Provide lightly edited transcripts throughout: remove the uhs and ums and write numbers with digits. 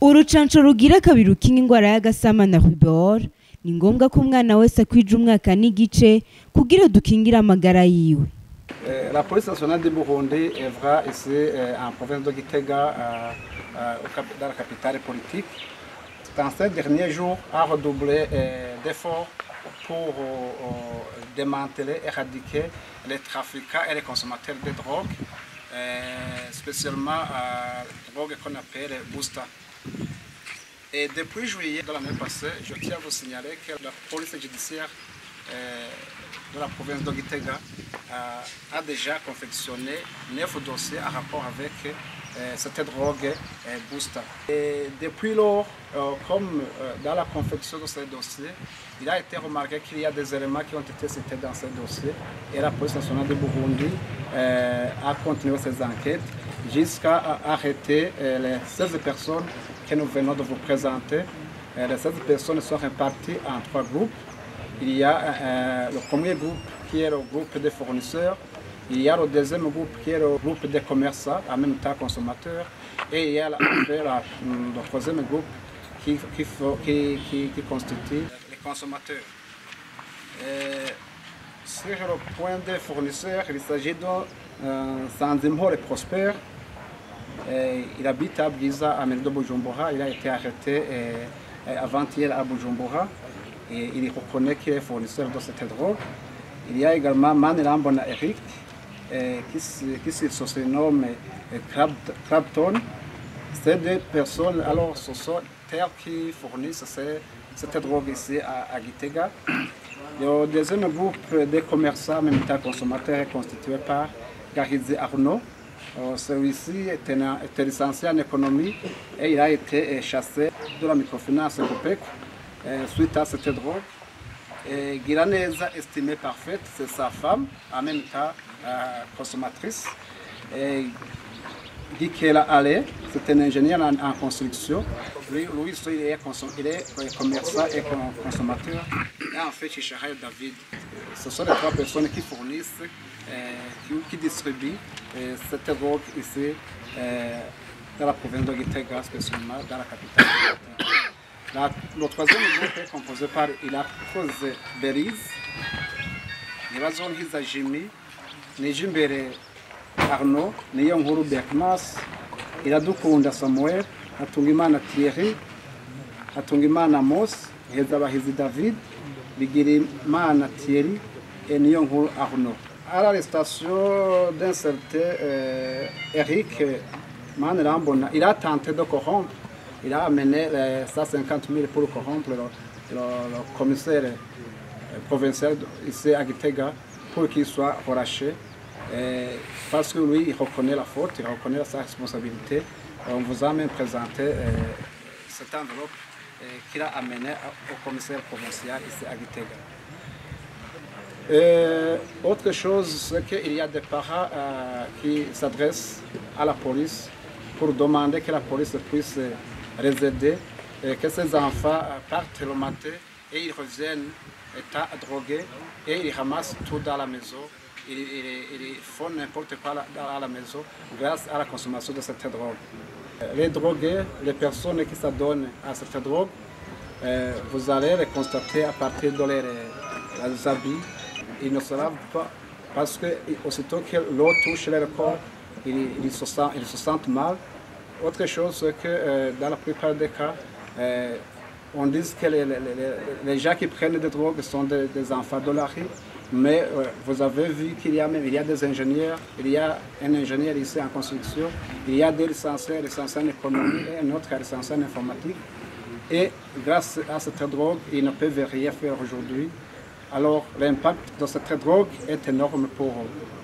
Urucanco rugira kabiri rukinga ingwara y'agasama na rubor ni ngombwa ko umwana wese akwije umwaka n'igice kugira dukingire amagara yiwe. La police nationale du Burundi œuvre ici en province de Gitega, dans la capitale politique. Dans ces derniers jours, a redoublé d'efforts pour démanteler, éradiquer les trafiquants et les consommateurs de drogue, spécialement la drogue qu'on appelle Busta. Et depuis juillet de l'année passée, je tiens à vous signaler que la police judiciaire de la province de Gitega a déjà confectionné 9 dossiers en rapport avec cette drogue Busta. Et depuis lors, comme dans la confection de ces dossiers, il a été remarqué qu'il y a des éléments qui ont été cités dans ces dossiers et la police nationale de Burundi a continué ses enquêtes jusqu'à arrêter les 16 personnes que nous venons de vous présenter. Les 16 personnes sont réparties en 3 groupes. Il y a le premier groupe qui est le groupe des fournisseurs, il y a le deuxième groupe qui est le groupe des commerçants, en même temps consommateurs, et il y a le troisième groupe qui constitue les consommateurs. Sur le point des fournisseurs, il s'agit de Sanzimho le Prosper. Il habite à Bwiza, à Mairie de Bujumbura. Il a été arrêté avant-hier à Bujumbura. Et il reconnaît qu'il est fournisseur de cette drogue. Il y a également Manirambona Eric, qui se surnomme Crabton. Ces deux personnes, alors, ce sont elles qui fournissent cette drogue ici à Gitega. Le deuxième groupe de commerçants, même temps consommateurs, est constitué par Garizi Arnaud. Celui-ci était licencié en économie et il a été chassé de la microfinance Copec suite à cette drogue. Giraneza, estimée parfaite, c'est sa femme, en même temps consommatrice. Gikela Ale, c'est un ingénieur en construction. Lui il est commerçant et consommateur. Et en fait, Chicharaï David. Ce sont les 3 personnes qui fournissent, qui distribuent cette drogue ici dans la province de Gitega, spécialement dans la capitale. Le troisième groupe est composé par Ilakoze Beriz, Nibazon Hiza Jimmy, Nijimbere Arnaud, Niyonkuru Berkmas, Iradukunda Samuel, Hatungimana Thierry, Hatungimana Mos, Hezabahizi David, Bigirimana Thierry et Niyonkuru Arnaud. À l'arrestation d'un certain Eric Manirambona, il a tenté de corrompre. Il a amené 150 000 pour corrompre le commissaire provincial ici à Gitega pour qu'il soit relâché. Parce que lui, il reconnaît la faute, il reconnaît sa responsabilité. On vous a même présenté cette enveloppe qu'il a amenée au commissaire provincial ici à Gitega. Autre chose, c'est qu'il y a des parents qui s'adressent à la police pour demander que la police puisse résider, que ces enfants partent le matin et ils reviennent étant drogués et ils ramassent tout dans la maison. Ils font n'importe quoi dans la maison grâce à la consommation de cette drogue. Les drogués, les personnes qui s'adonnent à cette drogue, vous allez les constater à partir de leurs habits. Ils ne se lavent pas parce que aussitôt que l'eau touche leur corps, ils se sentent mal. Autre chose, c'est que dans la plupart des cas, on dit que les gens qui prennent des drogues sont des enfants de la rue, mais vous avez vu qu'il y a des ingénieurs, il y a un ingénieur ici en construction, il y a des licenciés en économie et un autre licencié en informatique. Et grâce à cette drogue, ils ne peuvent rien faire aujourd'hui. Alors l'impact de cette drogue est énorme pour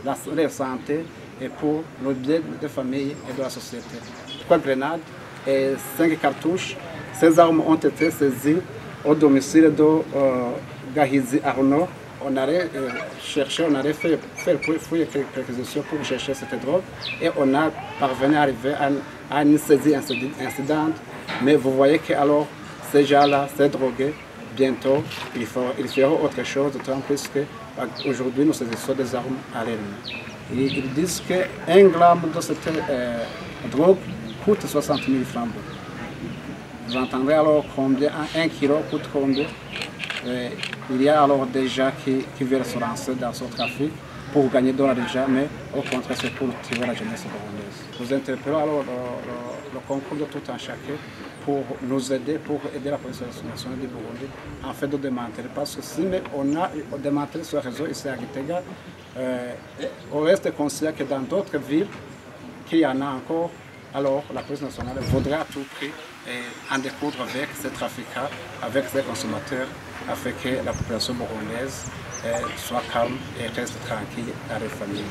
la santé et pour le bien des familles et de la société. 3 grenades et 5 cartouches. Ces armes ont été saisies au domicile de Gahizi Arnaud. On a cherché, on a fait quelques perquisitions pour chercher cette drogue et on a parvenu à arriver à une saisie incidente. Mais vous voyez que alors ces gens-là, ces drogués, bientôt ils feront autre chose, d'autant plus qu'aujourd'hui nous saisissons des armes à l'ennemi. Ils disent qu'un gramme de cette drogue coûte 60 000 francs. Vous entendrez alors combien 1 kilo coûte combien. Il y a alors des gens qui veulent se lancer dans ce trafic pour gagner de l'argent, mais au contraire c'est pour tuer la jeunesse burundaise. Nous interpellons alors le concours de tout un chacun pour nous aider, pour aider la police nationale du Burundi en fait de démanteler. Parce que si on a démantelé ce réseau ici à Gitega, on reste conscient que dans d'autres villes, qu'il y en a encore, alors la police nationale voudrait à tout prix en découdre avec ces trafiquants, avec ces consommateurs, afin que la population burundaise soit calme et reste tranquille dans les familles.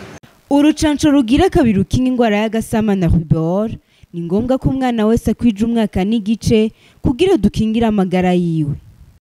Urucanco rugira kabiri rukinga ingwara y'agasama na rubor ni ngombwa ko umwana wese akwije umwaka n'igice kugira dukingire amagara yiwe.